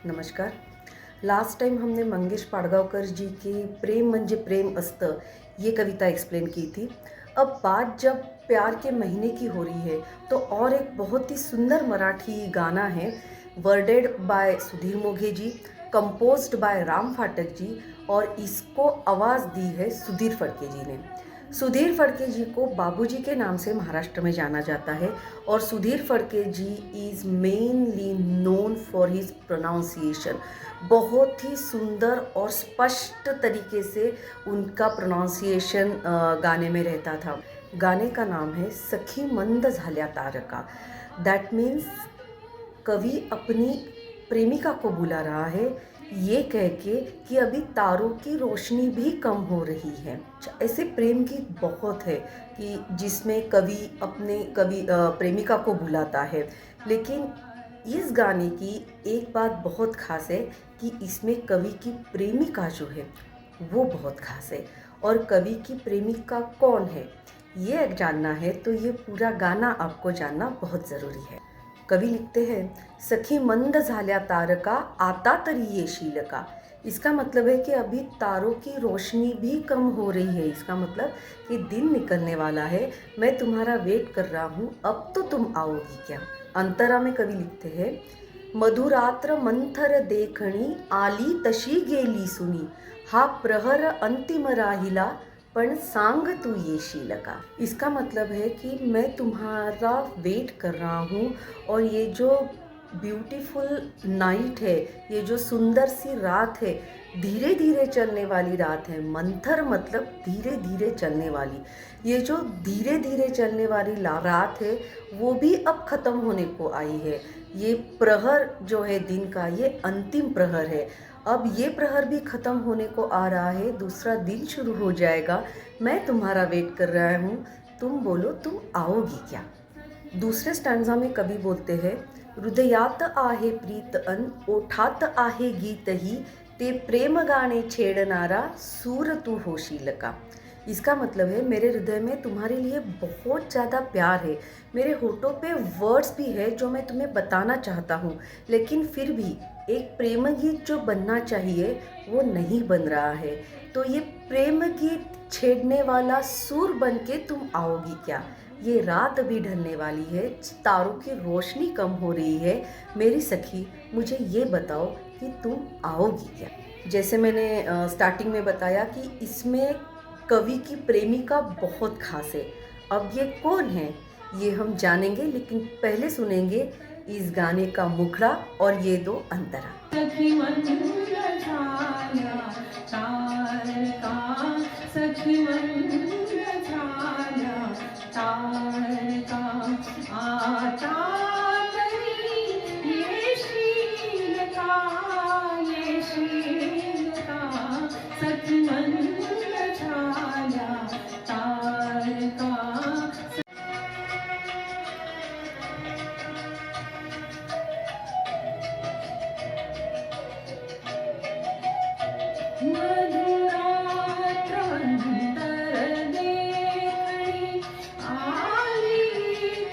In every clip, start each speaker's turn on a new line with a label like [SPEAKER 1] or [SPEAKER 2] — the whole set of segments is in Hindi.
[SPEAKER 1] नमस्कार. लास्ट टाइम हमने मंगेश पाडगांवकर जी की प्रेम म्हणजे प्रेम असतं ये कविता एक्सप्लेन की थी. अब बात जब प्यार के महीने की हो रही है तो और एक बहुत ही सुंदर मराठी गाना है, worded by Sudhir Moghe ji, composed by Ram Phatak ji और इसको आवाज़ दी है सुधीर फडके जी ने. सुधीर फडके जी को बाबूजी के नाम से महाराष्ट्र में जाना जाता है और Sudhir Phadke ji is mainly known for his pronunciation. बहुत ही सुंदर और स्पष्ट तरीके से उनका प्रोनाउंसिएशन गाने में रहता था. गाने का नाम है सखी मंद झाल्या तारका. दैट मीन्स कवि अपनी प्रेमिका को बुला रहा है ये कह के कि अभी तारों की रोशनी भी कम हो रही है. ऐसे प्रेम गीत बहुत है कि जिसमें कवि प्रेमिका को बुलाता है, लेकिन इस गाने की एक बात बहुत ख़ास है कि इसमें कवि की प्रेमिका जो है वो बहुत ख़ास है. और कवि की प्रेमिका कौन है ये जानना है तो ये पूरा गाना आपको जानना बहुत ज़रूरी है. कवि लिखते हैं, सखी मंद झाल्या तारका आता तरी येशील का. इसका मतलब है कि अभी तारों की रोशनी भी कम हो रही है. इसका मतलब कि दिन निकलने वाला है, मैं तुम्हारा वेट कर रहा हूँ, अब तो तुम आओगी क्या. अंतरा में कवि लिखते हैं, मधुरात्र मंथर देखणी आली तशी गेली सुनी, हा प्रहर अंतिम राहिला पण सांग तू येशील का. इसका मतलब है कि मैं तुम्हारा वेट कर रहा हूँ और ये जो ब्यूटीफुल नाइट है, ये जो सुंदर सी रात है, धीरे धीरे चलने वाली रात है. मंथर मतलब धीरे धीरे चलने वाली. ये जो धीरे धीरे चलने वाली रात है वो भी अब ख़त्म होने को आई है. ये प्रहर जो है दिन का, ये अंतिम प्रहर है. अब ये प्रहर भी ख़त्म होने को आ रहा है, दूसरा दिन शुरू हो जाएगा. मैं तुम्हारा वेट कर रहा हूँ, तुम बोलो तुम आओगी क्या. दूसरे स्टैंजा में कवि बोलते हैं, हृदयात आहे प्रीत अन ओठात आहे गीत ही, ते प्रेम गाणे छेड़नारा सूर तू होशील का. इसका मतलब है मेरे हृदय में तुम्हारे लिए बहुत ज़्यादा प्यार है, मेरे होठों पे वर्ड्स भी है जो मैं तुम्हें बताना चाहता हूँ, लेकिन फिर भी एक प्रेम गीत जो बनना चाहिए वो नहीं बन रहा है. तो ये प्रेम गीत छेड़ने वाला सुर बन के तुम आओगी क्या. ये रात भी ढलने वाली है, तारों की रोशनी कम हो रही है, मेरी सखी मुझे ये बताओ कि तुम आओगी क्या. जैसे मैंने स्टार्टिंग में बताया कि इसमें कवि की प्रेमिका बहुत खास है. अब ये कौन है ये हम जानेंगे, लेकिन पहले सुनेंगे इस गाने का मुखड़ा और ये दो अंतरा.
[SPEAKER 2] सखी मंद झाल्या तारका, सखी मंद झाल्या तारका, आता तरी येशील का, येशील का. सखी मंद झाल्या तारका. मधुरात्र अंतर देखणी आली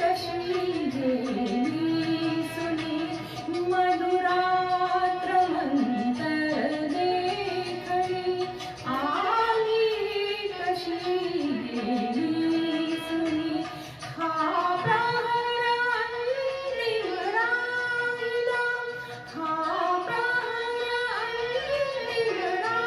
[SPEAKER 2] तशी गेली सुनी, मधुरात्र अंतर देखणी आली तशी गेली सुनी, हा प्रहर अंतिम राहिला, हा प्रहर अंतिम राहिला,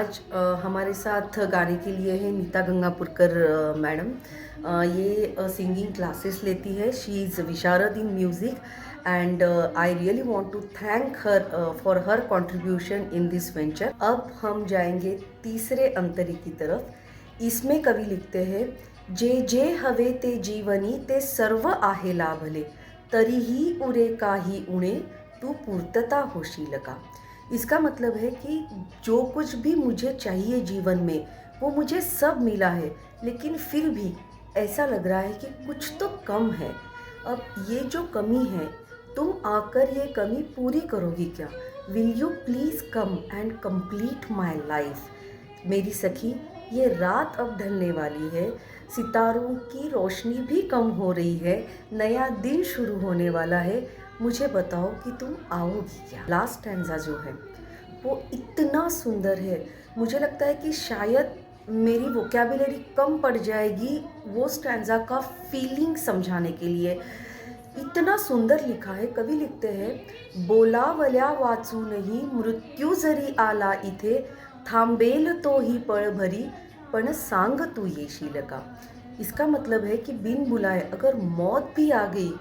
[SPEAKER 1] आज हमारे साथ गाने के लिए है नीता गंगापुरकर मैडम। ये सिंगिंग क्लासेस लेती है। शी इज़ विशारद in music and I really want to thank her for her contribution in this venture. अब हम जाएंगे तीसरे अंतरी की तरफ। इसमें कवि लिखते हैं, जे जे हवे ते जीवनी ते सर्व आहे लाभले, तरीही उरे काही उणे, तू पूर्तता होशील का। इसका मतलब है कि जो कुछ भी मुझे चाहिए जीवन में वो मुझे सब मिला है, लेकिन फिर भी ऐसा लग रहा है कि कुछ तो कम है। अब ये जो कमी है, तुम आकर ये कमी पूरी करोगी क्या? Will you please come and complete my life. मेरी सखी, ये रात अब ढलने वाली है, सितारों की रोशनी भी कम हो रही है, नया दिन शुरू होने वाला है, मुझे बताओ कि तुम आओगी क्या। लास्ट स्टैंजा जो है वो इतना सुंदर है, मुझे लगता है कि शायद मेरी वोकैबुलरी कम पड़ जाएगी वो स्टैंजा का फीलिंग समझाने के लिए। इतना सुंदर लिखा है। कवि लिखते हैं, बोलावल्या वाचूनही मृत्यू जरी आला इथे, थांबेल तो ही पळभरी, पण सांग तू येशील का। इसका मतलब है कि बिन बुलाए अगर मौत भी आ गई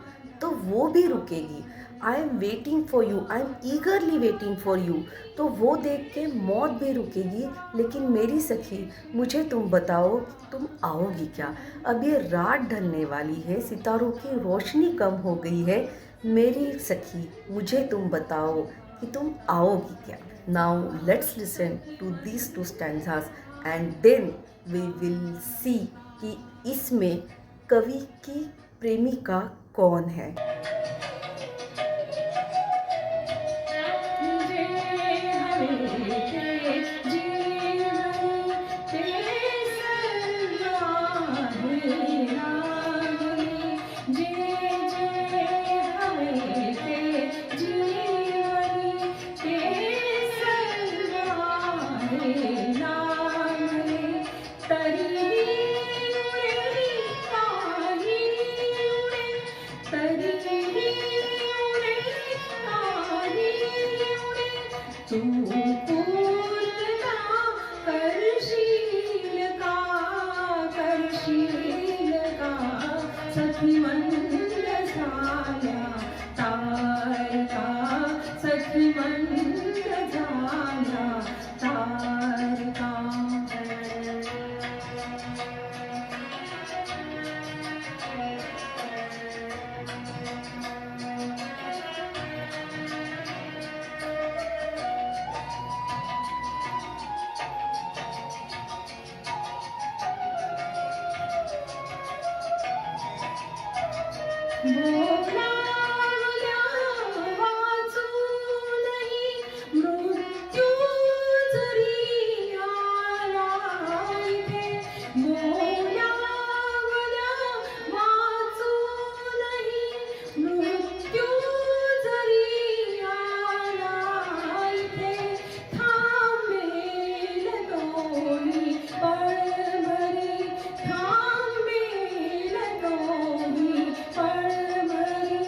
[SPEAKER 1] तो वो भी रुकेगी। I am waiting for you, I am ईगरली waiting for you. तो वो देख के मौत भी रुकेगी, लेकिन मेरी सखी, मुझे तुम बताओ तुम आओगी क्या। अब ये रात ढलने वाली है, सितारों की रोशनी कम हो गई है, मेरी सखी मुझे तुम बताओ कि तुम आओगी क्या। Now let's listen to these two stanzas and then we will see कि इसमें कवि की प्रेमिका कौन है।
[SPEAKER 2] तू पूर्णता करशील का सखी मंद झाल्या तारका, सखी मंद झाल्या तारका। बोलावल्या वाचूनही मृत्यू जरी आला इथे, बोलावल्या वाचूनही मृत्यू जरी आला इथे, थांबेल तोही पळभरी, थांबेल तोही पळभरी,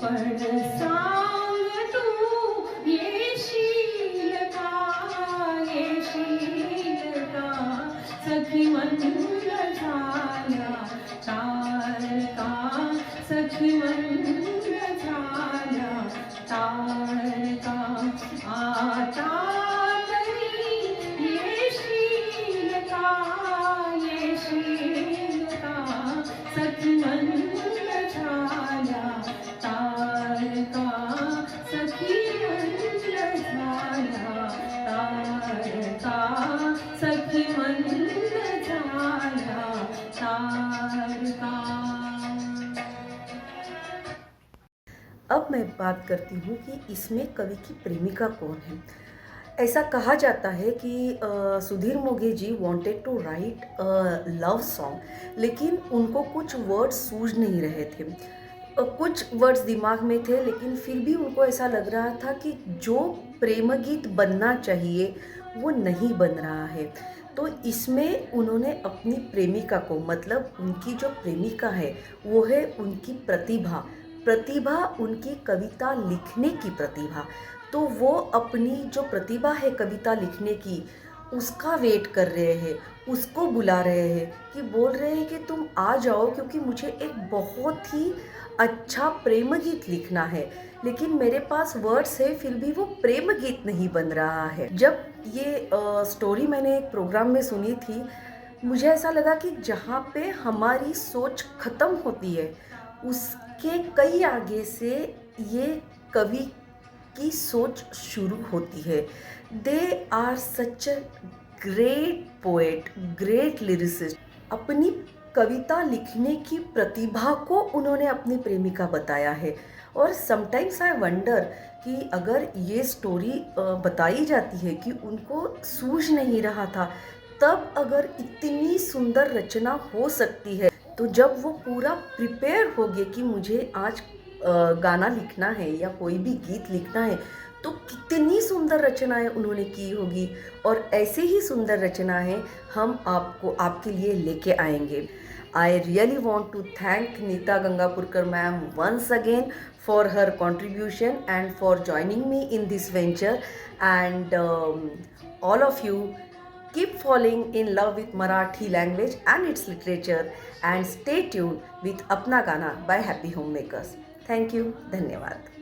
[SPEAKER 2] पण सांग तू येशील का, येशील का, सखी मंद झाल्या तारका, सखी मंद झाल्या तारका। आता तरी येशील का, येशील का, सखी मंद झाल्या तारका, सखी मंद झाल्या तारका, सखी मंद झाल्या तारका।
[SPEAKER 1] अब मैं बात करती हूँ कि इसमें कवि की प्रेमिका कौन है। ऐसा कहा जाता है कि Sudhir Moghe ji wanted to write a love song, लेकिन उनको कुछ वर्ड्स सूझ नहीं रहे थे। कुछ वर्ड्स दिमाग में थे, लेकिन फिर भी उनको ऐसा लग रहा था कि जो प्रेम गीत बनना चाहिए वो नहीं बन रहा है। तो इसमें उन्होंने अपनी प्रेमिका को, मतलब उनकी जो प्रेमिका है वो है उनकी प्रतिभा, उनकी कविता लिखने की प्रतिभा। तो वो अपनी जो प्रतिभा है कविता लिखने की, उसका वेट कर रहे हैं, उसको बुला रहे हैं कि बोल रहे हैं कि तुम आ जाओ क्योंकि मुझे एक बहुत ही अच्छा प्रेम गीत लिखना है, लेकिन मेरे पास वर्ड्स है फिर भी वो प्रेम गीत नहीं बन रहा है। जब ये स्टोरी मैंने एक प्रोग्राम में सुनी थी, मुझे ऐसा लगा कि जहाँ पे हमारी सोच ख़त्म होती है, उसके कई आगे से ये कवि की सोच शुरू होती है। They are such a great poet, great lyricist. अपनी कविता लिखने की प्रतिभा को उन्होंने अपनी प्रेमिका बताया है। और समटाइम्स आई वंडर कि अगर ये स्टोरी बताई जाती है कि उनको सूझ नहीं रहा था, तब अगर इतनी सुंदर रचना हो सकती है, तो जब वो पूरा प्रिपेयर हो गए कि मुझे आज गाना लिखना है या कोई भी गीत लिखना है, तो कितनी सुंदर रचनाएं उन्होंने की होगी। और ऐसे ही सुंदर रचनाएं हम आपको आपके लिए लेके आएंगे। I really want to thank Neeta Gangapurkar ma'am once again for her contribution and for joining me in this venture. And all of you, keep falling in love with Marathi language and its literature, and stay tuned with Apna Gana by Happy Homemakers. Thank you. धन्यवाद.